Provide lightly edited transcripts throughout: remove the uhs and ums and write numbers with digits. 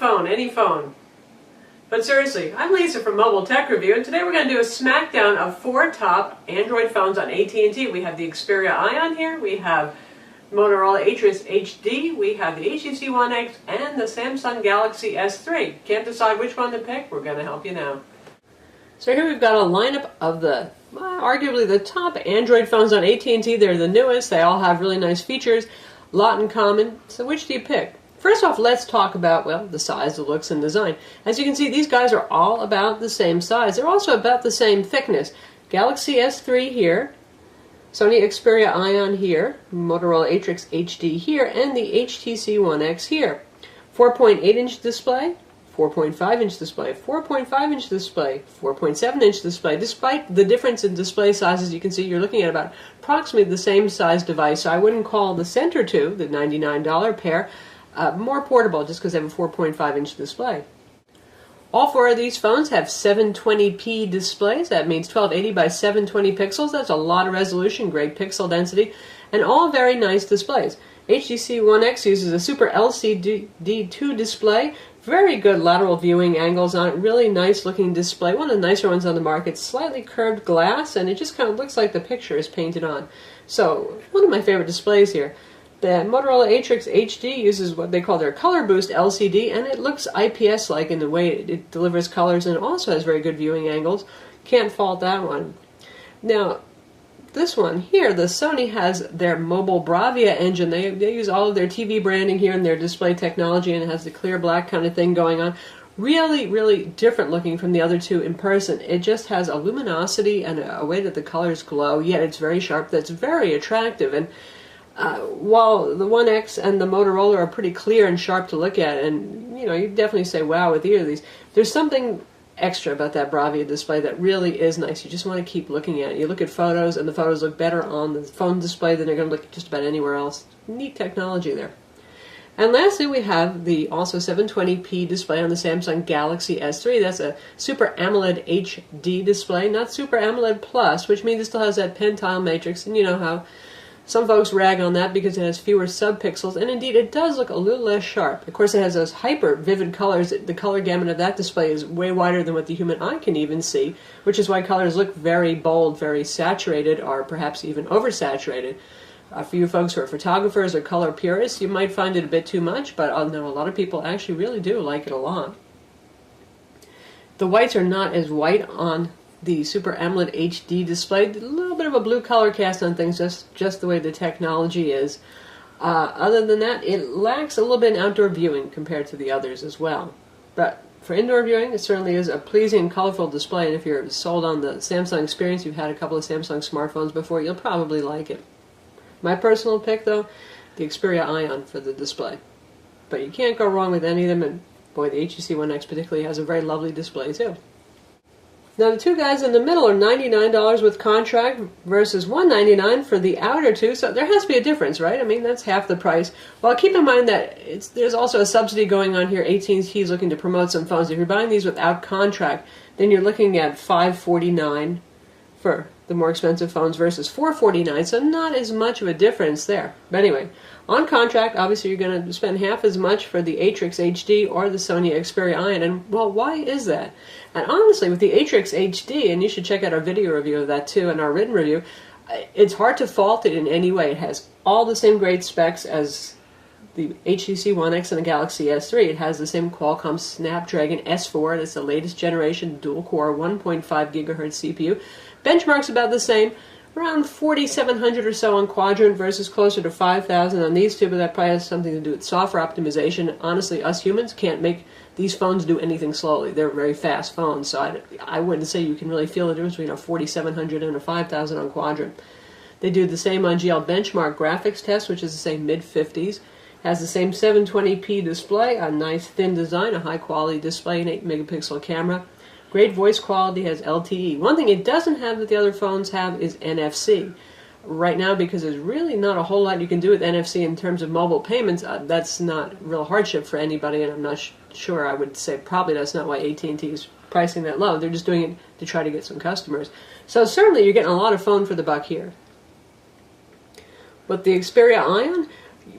phone, any phone. But seriously, I'm Lisa from Mobile Tech Review, and today we're going to do a smackdown of 4 top Android phones on AT&T. We have the Xperia Ion here, we have Motorola Atrix HD, we have the HTC One X, and the Samsung Galaxy S3. Can't decide which one to pick? We're going to help you now. So here we've got a lineup of the arguably the top Android phones on AT&T. They're the newest, they all have really nice features, a lot in common. So which do you pick? First off, let's talk about, well, the size, the looks, and design. As you can see, these guys are all about the same size. They're also about the same thickness. Galaxy S3 here, Sony Xperia Ion here, Motorola Atrix HD here, and the HTC One X here. 4.8-inch display, 4.5-inch display, 4.5-inch display, 4.7-inch display. Despite the difference in display sizes, you can see you're looking at about approximately the same size device. So I wouldn't call the center two, the $99 pair, more portable just because they have a 4.5-inch display. All 4 of these phones have 720p displays. That means 1280 by 720 pixels. That's a lot of resolution, great pixel density, and all very nice displays. HTC One X uses a Super LCD2 display. Very good lateral viewing angles on it. Really nice looking display. One of the nicer ones on the market. Slightly curved glass, and it just kind of looks like the picture is painted on. So, one of my favorite displays here. The Motorola Atrix HD uses what they call their Color Boost LCD, and it looks IPS-like in the way it delivers colors, and it also has very good viewing angles. Can't fault that one. Now, this one here, the Sony has their mobile Bravia engine. They use all of their TV branding here in their display technology, and it has the clear black kind of thing going on. Really, really different looking from the other two in person. It just has a luminosity and a way that the colors glow, yet it's very sharp. That's very attractive. And while the One X and the Motorola are pretty clear and sharp to look at, and you know, you definitely say wow with either of these, there's something extra about that Bravia display that really is nice. You just want to keep looking at it. You look at photos, and the photos look better on the phone display than they're going to look just about anywhere else. Neat technology there. And lastly, we have the also 720p display on the Samsung Galaxy S3. That's a Super AMOLED HD display, not Super AMOLED Plus, which means it still has that pentile matrix, and you know how some folks rag on that because it has fewer subpixels, and indeed it does look a little less sharp. Of course, it has those hyper vivid colors. The color gamut of that display is way wider than what the human eye can even see, which is why colors look very bold, very saturated, or perhaps even oversaturated. For you folks who are photographers or color purists, you might find it a bit too much, but I know a lot of people actually really do like it a lot. The whites are not as white on the Super AMOLED HD display. A little bit of a blue color cast on things, just the way the technology is. Other than that, it lacks a little bit in outdoor viewing compared to the others as well. But for indoor viewing, it certainly is a pleasing, colorful display, and if you're sold on the Samsung experience, you've had a couple of Samsung smartphones before, you'll probably like it. My personal pick, though, the Xperia Ion for the display. But you can't go wrong with any of them, and boy, the HTC One X particularly has a very lovely display, too. Now the two guys in the middle are $99 with contract versus $199 for the outer two, so there has to be a difference, right? I mean, that's half the price. Well, keep in mind that there's also a subsidy going on here. AT&T is looking to promote some phones. If you're buying these without contract, then you're looking at $549 for the more expensive phones versus $449, so not as much of a difference there. But anyway, on contract, obviously you're going to spend half as much for the Atrix HD or the Sony Xperia Ion, and well, why is that? And honestly, with the Atrix HD, and you should check out our video review of that too, and our written review, it's hard to fault it in any way. It has all the same great specs as the HTC One X and the Galaxy S3. It has the same Qualcomm Snapdragon S4. It's the latest generation dual-core 1.5 gigahertz CPU. Benchmark's about the same, around 4,700 or so on Quadrant versus closer to 5,000 on these two, but that probably has something to do with software optimization. Honestly, us humans can't make these phones do anything slowly. They're very fast phones, so I wouldn't say you can really feel the difference between a 4,700 and a 5,000 on Quadrant. They do the same on GL Benchmark graphics test, which is the same mid-50s. Has the same 720p display, a nice thin design, a high-quality display, an 8-megapixel camera. Great voice quality, has LTE. One thing it doesn't have that the other phones have is NFC. Right now, because there's really not a whole lot you can do with NFC in terms of mobile payments, that's not real hardship for anybody, and I'm not sure. I would say probably that's not why AT&T is pricing that low. They're just doing it to try to get some customers. So certainly you're getting a lot of phone for the buck here. With the Xperia Ion,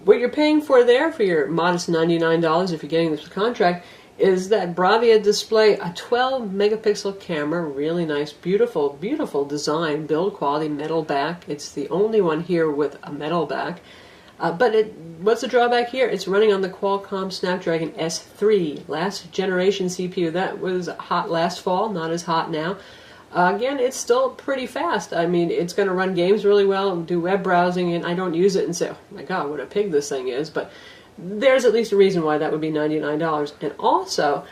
What you're paying for there, for your modest $99 if you're getting this contract, is that Bravia display, a 12 megapixel camera, really nice, beautiful, beautiful design, build quality, metal back. It's the only one here with a metal back. But what's the drawback here? It's running on the Qualcomm Snapdragon S3, last generation CPU. That was hot last fall, not as hot now. Again, it's still pretty fast. I mean, it's going to run games really well, do web browsing, and I don't use it and say, oh my god, what a pig this thing is. But there's at least a reason why that would be $99. And also,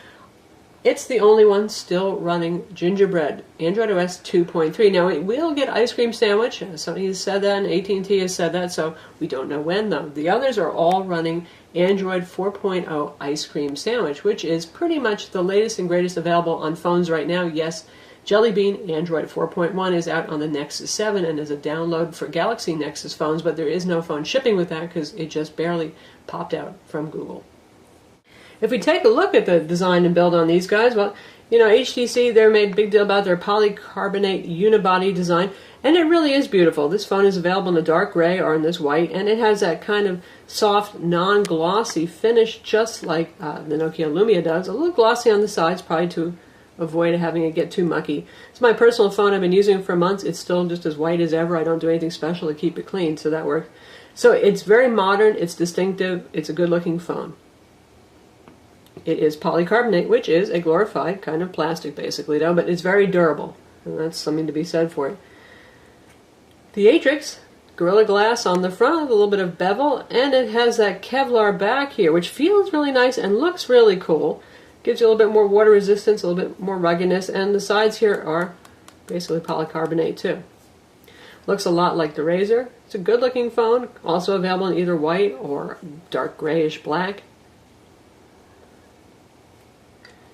it's the only one still running Gingerbread, Android OS 2.3. Now, it will get Ice Cream Sandwich. Sony has said that, and AT&T has said that, so we don't know when, though. The others are all running Android 4.0 Ice Cream Sandwich, which is pretty much the latest and greatest available on phones right now. Yes, Jelly Bean Android 4.1 is out on the Nexus 7 and is a download for Galaxy Nexus phones, but there is no phone shipping with that because it just barely popped out from Google. If we take a look at the design and build on these guys, well, you know, HTC, they made a big deal about their polycarbonate unibody design, and it really is beautiful. This phone is available in a dark gray or in this white, and it has that kind of soft, non-glossy finish, just like the Nokia Lumia does. A little glossy on the sides, probably to avoid having it get too mucky. It's my personal phone. I've been using it for months. It's still just as white as ever. I don't do anything special to keep it clean, so that works. So it's very modern. It's distinctive. It's a good-looking phone. It is polycarbonate, which is a glorified kind of plastic, basically, though, but it's very durable, and that's something to be said for it. The Atrix, Gorilla Glass on the front, a little bit of bevel, and it has that Kevlar back here, which feels really nice and looks really cool. Gives you a little bit more water resistance, a little bit more ruggedness, and the sides here are basically polycarbonate too. Looks a lot like the Razr. It's a good-looking phone, also available in either white or dark grayish black.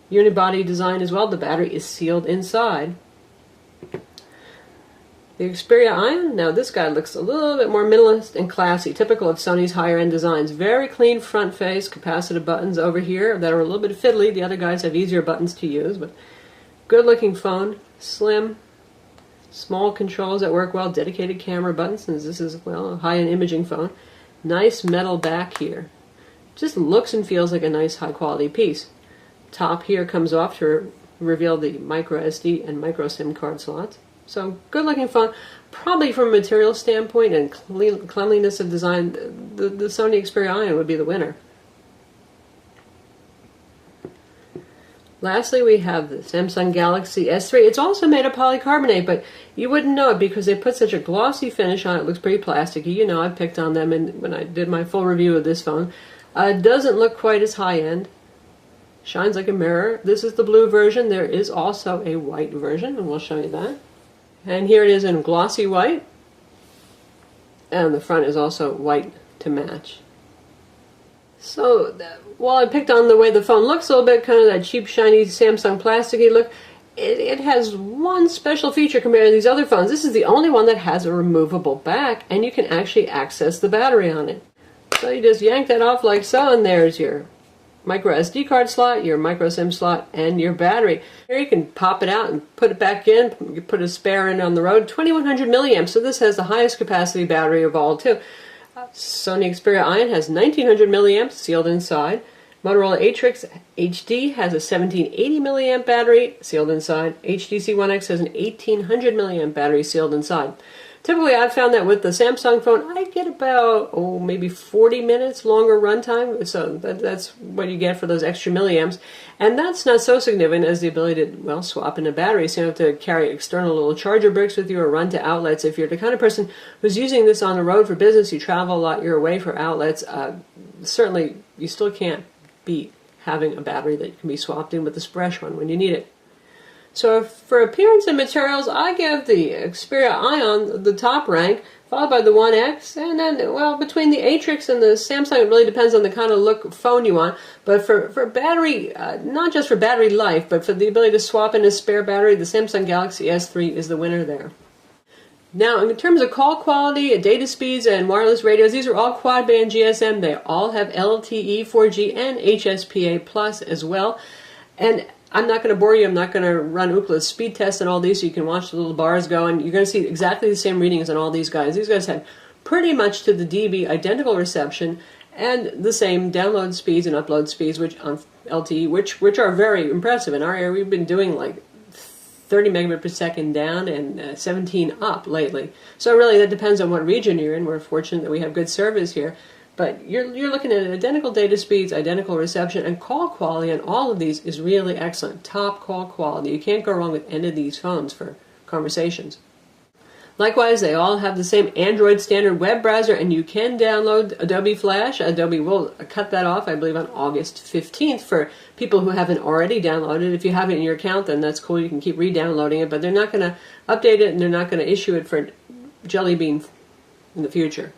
Unibody design as well. The battery is sealed inside. The Xperia Ion, now this guy looks a little bit more minimalist and classy, typical of Sony's higher-end designs. Very clean front face, capacitive buttons over here that are a little bit fiddly. The other guys have easier buttons to use, but good-looking phone, slim, small controls that work well, dedicated camera buttons, since this is, well, a high-end imaging phone. Nice metal back here. Just looks and feels like a nice high-quality piece. Top here comes off to reveal the micro SD and micro SIM card slots. So, good-looking phone. Probably from a material standpoint and cleanliness of design, the Sony Xperia Ion would be the winner. Lastly, we have the Samsung Galaxy S3. It's also made of polycarbonate, but you wouldn't know it because they put such a glossy finish on it. It looks pretty plasticky. You know, I picked on them when I did my full review of this phone. It doesn't look quite as high-end. Shines like a mirror. This is the blue version. There is also a white version, and we'll show you that. And here it is in glossy white. And the front is also white to match. So, while I picked on the way the phone looks a little bit, kind of that cheap, shiny Samsung plasticky look, it has one special feature compared to these other phones. This is the only one that has a removable back, and you can actually access the battery on it. So you just yank that off like so, and there's your micro SD card slot, your micro SIM slot, and your battery. Here you can pop it out and put it back in. You can put a spare in on the road. 2100 milliamps, so this has the highest capacity battery of all too. Sony Xperia Ion has 1900 milliamps sealed inside. Motorola Atrix HD has a 1780 milliamp battery sealed inside. HTC One X has an 1800 milliamp battery sealed inside. Typically, I've found that with the Samsung phone, I get about, maybe 40 minutes longer runtime. So that's what you get for those extra milliamps. And that's not so significant as the ability to, well, swap in a battery. So you don't have to carry external little charger bricks with you or run to outlets. If you're the kind of person who's using this on the road for business, you travel a lot, you're away for outlets, certainly you still can't beat having a battery that can be swapped in with this fresh one when you need it. So for appearance and materials, I give the Xperia Ion the top rank, followed by the One X, and then, well, between the Atrix and the Samsung, it really depends on the kind of look phone you want. But for battery, not just for battery life, but for the ability to swap in a spare battery, the Samsung Galaxy S3 is the winner there. Now, in terms of call quality, data speeds, and wireless radios, these are all quad-band GSM. They all have LTE, 4G, and HSPA Plus as well. And I'm not going to bore you. I'm not going to run Ookla's speed test and all these, so you can watch the little bars go, and you're going to see exactly the same readings on all these guys. These guys had pretty much to the dB identical reception and the same download speeds and upload speeds, which on LTE, which are very impressive. In our area, we've been doing like 30 megabit per second down and 17 up lately. So really, that depends on what region you're in. We're fortunate that we have good service here. But you're looking at identical data speeds, identical reception, and call quality on all of these is really excellent. Top call quality. You can't go wrong with any of these phones for conversations. Likewise, they all have the same Android standard web browser, and you can download Adobe Flash. Adobe will cut that off, I believe, on August 15th for people who haven't already downloaded. If you have it in your account, then that's cool. You can keep re-downloading it, but they're not going to update it, and they're not going to issue it for Jelly Bean in the future.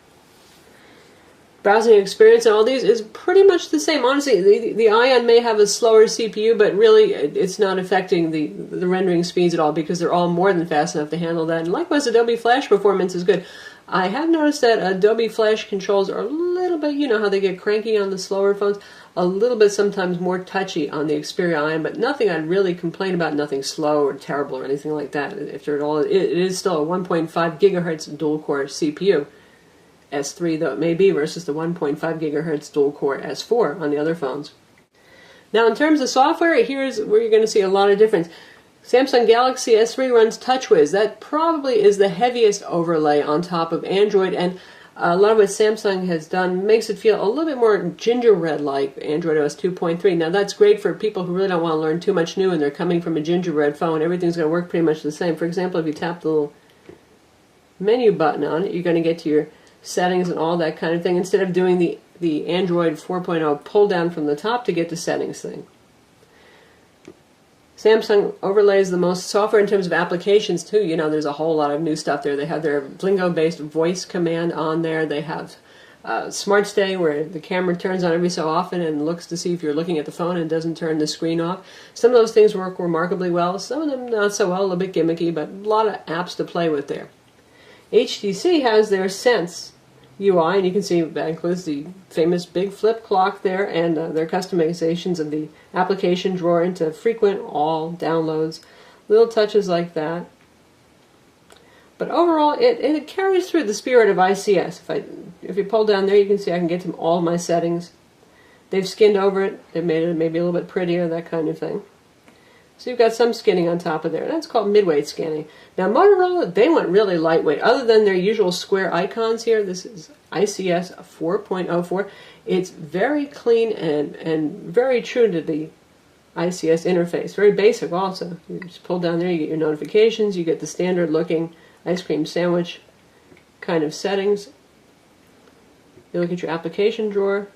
Browsing experience and all these is pretty much the same. Honestly, the Ion may have a slower CPU, but really it's not affecting the rendering speeds at all because they're all more than fast enough to handle that. And likewise, Adobe Flash performance is good. I have noticed that Adobe Flash controls are a little bit, you know how they get cranky on the slower phones, a little bit sometimes more touchy on the Xperia Ion, but nothing I'd really complain about, nothing slow or terrible or anything like that. If they're at all, it is still a 1.5 gigahertz dual-core CPU. S3 though it may be versus the 1.5 gigahertz dual-core S4 on the other phones. Now in terms of software, here's where you're going to see a lot of difference. Samsung Galaxy S3 runs TouchWiz. That probably is the heaviest overlay on top of Android, and a lot of what Samsung has done makes it feel a little bit more gingerbread-like Android OS 2.3. Now that's great for people who really don't want to learn too much new and they're coming from a gingerbread phone. Everything's going to work pretty much the same. For example, if you tap the little menu button on it, you're going to get to your settings and all that kind of thing, instead of doing the Android 4.0 pull down from the top to get to settings thing. Samsung overlays the most software in terms of applications too. You know, there's a whole lot of new stuff there. They have their Blingo-based voice command on there. They have Smart Stay, where the camera turns on every so often and looks to see if you're looking at the phone and doesn't turn the screen off. Some of those things work remarkably well. Some of them not so well, a little bit gimmicky, but a lot of apps to play with there. HTC has their Sense UI, and you can see that includes the famous big flip clock there and their customizations of the application drawer into frequent all downloads, little touches like that. But overall, it carries through the spirit of ICS. If you pull down there, you can see I can get to all my settings. They've skinned over it. They've made it maybe a little bit prettier, that kind of thing. So you've got some skinning on top of there. That's called midweight scanning. Now Motorola, they went really lightweight. Other than their usual square icons here, this is ICS 4.04. It's very clean and very true to the ICS interface. Very basic also. You just pull down there, you get your notifications, you get the standard looking ice cream sandwich kind of settings. You look at your application drawer.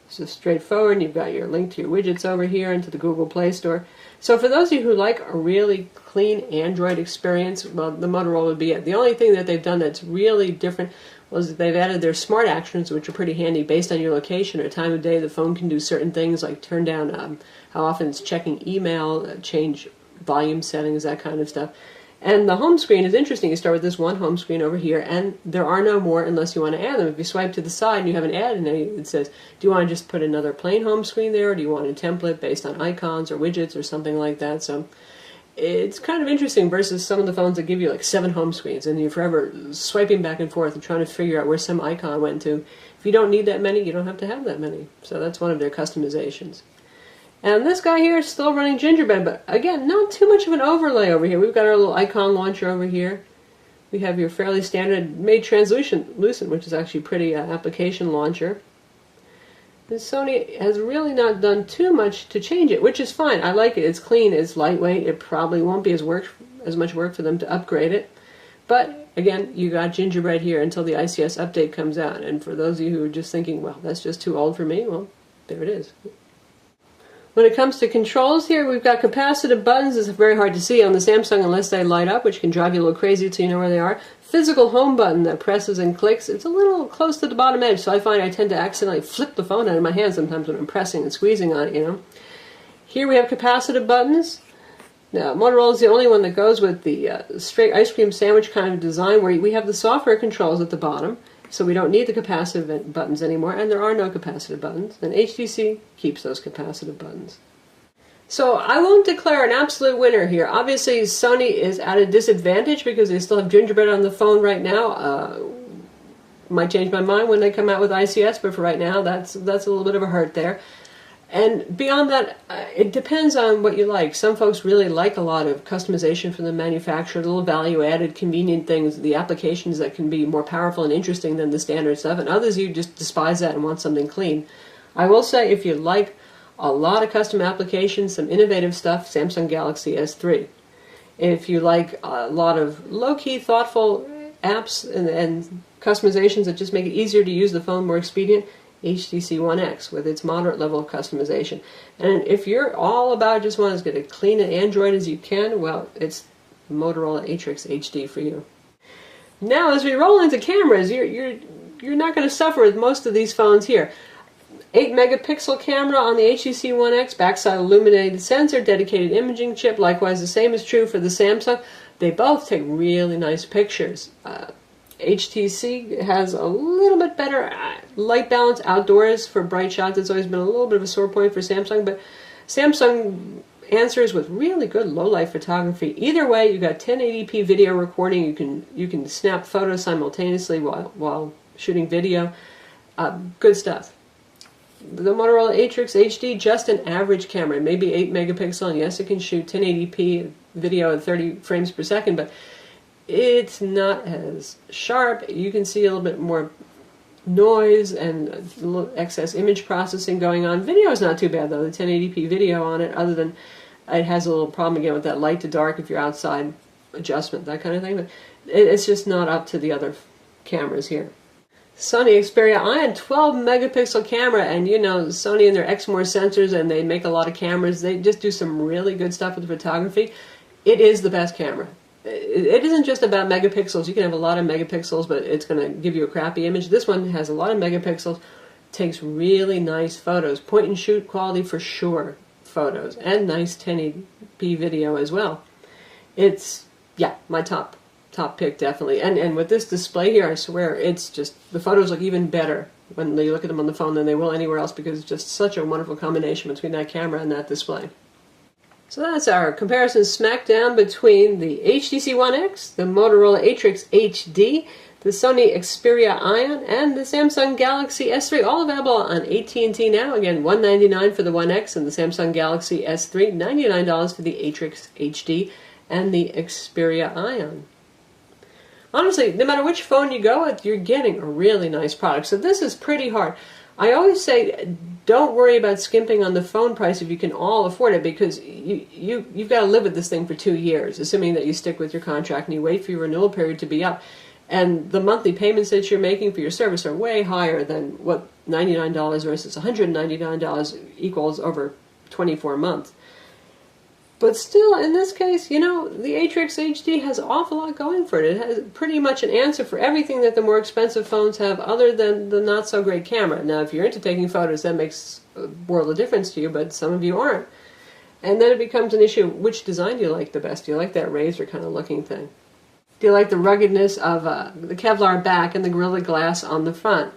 It's just straightforward, and you've got your link to your widgets over here into the Google Play Store. So for those of you who like a really clean Android experience, well, the Motorola would be it. The only thing that they've done that's really different was that they've added their smart actions, which are pretty handy based on your location or time of day. The phone can do certain things like turn down how often it's checking email, change volume settings, that kind of stuff. And the home screen is interesting. You start with this one home screen over here, and there are no more unless you want to add them. If you swipe to the side and you have an ad in there, it says, do you want to just put another plain home screen there, or do you want a template based on icons or widgets or something like that? So it's kind of interesting versus some of the phones that give you like 7 home screens, and you're forever swiping back and forth and trying to figure out where some icon went to. If you don't need that many, you don't have to have that many. So that's one of their customizations. And this guy here is still running Gingerbread, but again, not too much of an overlay over here. We've got our little icon launcher over here. We have your fairly standard made translucent, which is actually pretty application launcher. And Sony has really not done too much to change it, which is fine. I like it. It's clean. It's lightweight. It probably won't be as much work for them to upgrade it. But again, you got Gingerbread here until the ICS update comes out. And for those of you who are just thinking, well, that's just too old for me, well, there it is. When it comes to controls here, we've got capacitive buttons. It's very hard to see on the Samsung unless they light up, which can drive you a little crazy until you know where they are. Physical home button that presses and clicks. It's a little close to the bottom edge, so I find I tend to accidentally flip the phone out of my hand sometimes when I'm pressing and squeezing on it, you know. Here we have capacitive buttons. Now, Motorola is the only one that goes with the straight ice cream sandwich kind of design, where we have the software controls at the bottom. So we don't need the capacitive buttons anymore, and there are no capacitive buttons. And HTC keeps those capacitive buttons. So I won't declare an absolute winner here. Obviously, Sony is at a disadvantage because they still have Gingerbread on the phone right now. Might change my mind when they come out with ICS, but for right now, that's a little bit of a hurt there. And beyond that, it depends on what you like. Some folks really like a lot of customization from the manufacturer, little value-added, convenient things, the applications that can be more powerful and interesting than the standard stuff, and others you just despise that and want something clean. I will say, if you like a lot of custom applications, some innovative stuff, Samsung Galaxy S3. If you like a lot of low-key, thoughtful apps and customizations that just make it easier to use the phone, more expedient, HTC One X with its moderate level of customization. And if you're all about just want to get as clean an Android as you can, well, it's Motorola Atrix HD for you. Now, as we roll into cameras, you're not going to suffer with most of these phones here. 8-megapixel camera on the HTC One X, backside illuminated sensor, dedicated imaging chip. Likewise, the same is true for the Samsung. They both take really nice pictures. HTC has a little bit better light balance outdoors for bright shots. It's always been a little bit of a sore point for Samsung, but Samsung answers with really good low-light photography. Either way, you got 1080p video recording. You can snap photos simultaneously while shooting video. Good stuff. The Motorola Atrix HD, just an average camera, maybe 8-megapixel, and yes, it can shoot 1080p video at 30 frames per second, but it's not as sharp. You can see a little bit more noise and a little excess image processing going on. Video is not too bad, though, the 1080p video on it, other than it has a little problem again with that light to dark if you're outside adjustment, that kind of thing, but it's just not up to the other cameras here. Sony Xperia Ion 12-megapixel camera, and you know, Sony and their Exmor sensors, and they make a lot of cameras. They just do some really good stuff with photography. It is the best camera. It isn't just about megapixels. You can have a lot of megapixels, but it's going to give you a crappy image. This one has a lot of megapixels, takes really nice photos, point and shoot quality for sure photos, and nice 1080p video as well. It's, yeah, my top pick, definitely. And with this display here, I swear, it's just, the photos look even better when you look at them on the phone than they will anywhere else, because it's just such a wonderful combination between that camera and that display. So that's our comparison smackdown between the HTC One X, the Motorola Atrix HD, the Sony Xperia Ion, and the Samsung Galaxy S3, all available on AT&T now. Again, $199 for the One X and the Samsung Galaxy S3, $99 for the Atrix HD and the Xperia Ion. Honestly, no matter which phone you go with, you're getting a really nice product. So this is pretty hard. I always say, don't worry about skimping on the phone price if you can all afford it, because you've got to live with this thing for 2 years, assuming that you stick with your contract and you wait for your renewal period to be up. And the monthly payments that you're making for your service are way higher than what $99 versus $199 equals over 24 months. But still, in this case, you know, the Atrix HD has an awful lot going for it. It has pretty much an answer for everything that the more expensive phones have, other than the not-so-great camera. Now, if you're into taking photos, that makes a world of difference to you, but some of you aren't. And then it becomes an issue, which design do you like the best? Do you like that razor kind of looking thing? Do you like the ruggedness of the Kevlar back and the Gorilla Glass on the front?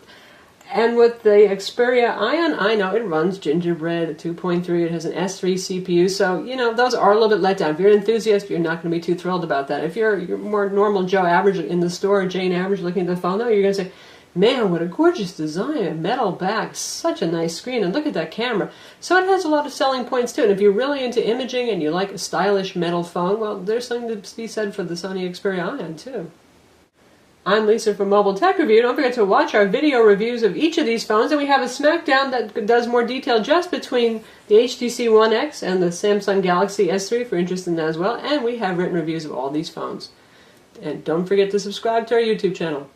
And with the Xperia Ion, I know it runs Gingerbread at 2.3. It has an S3 CPU, so, you know, those are a little bit let down. If you're an enthusiast, you're not going to be too thrilled about that. If you're more normal Joe average in the store, Jane average looking at the phone, though, you're going to say, man, what a gorgeous design, a metal back, such a nice screen, and look at that camera. So it has a lot of selling points, too. And if you're really into imaging and you like a stylish metal phone, well, there's something to be said for the Sony Xperia Ion, too. I'm Lisa from Mobile Tech Review. Don't forget to watch our video reviews of each of these phones, and we have a Smackdown that does more detail just between the HTC One X and the Samsung Galaxy S3 if you're interested in that as well, and we have written reviews of all these phones. And don't forget to subscribe to our YouTube channel.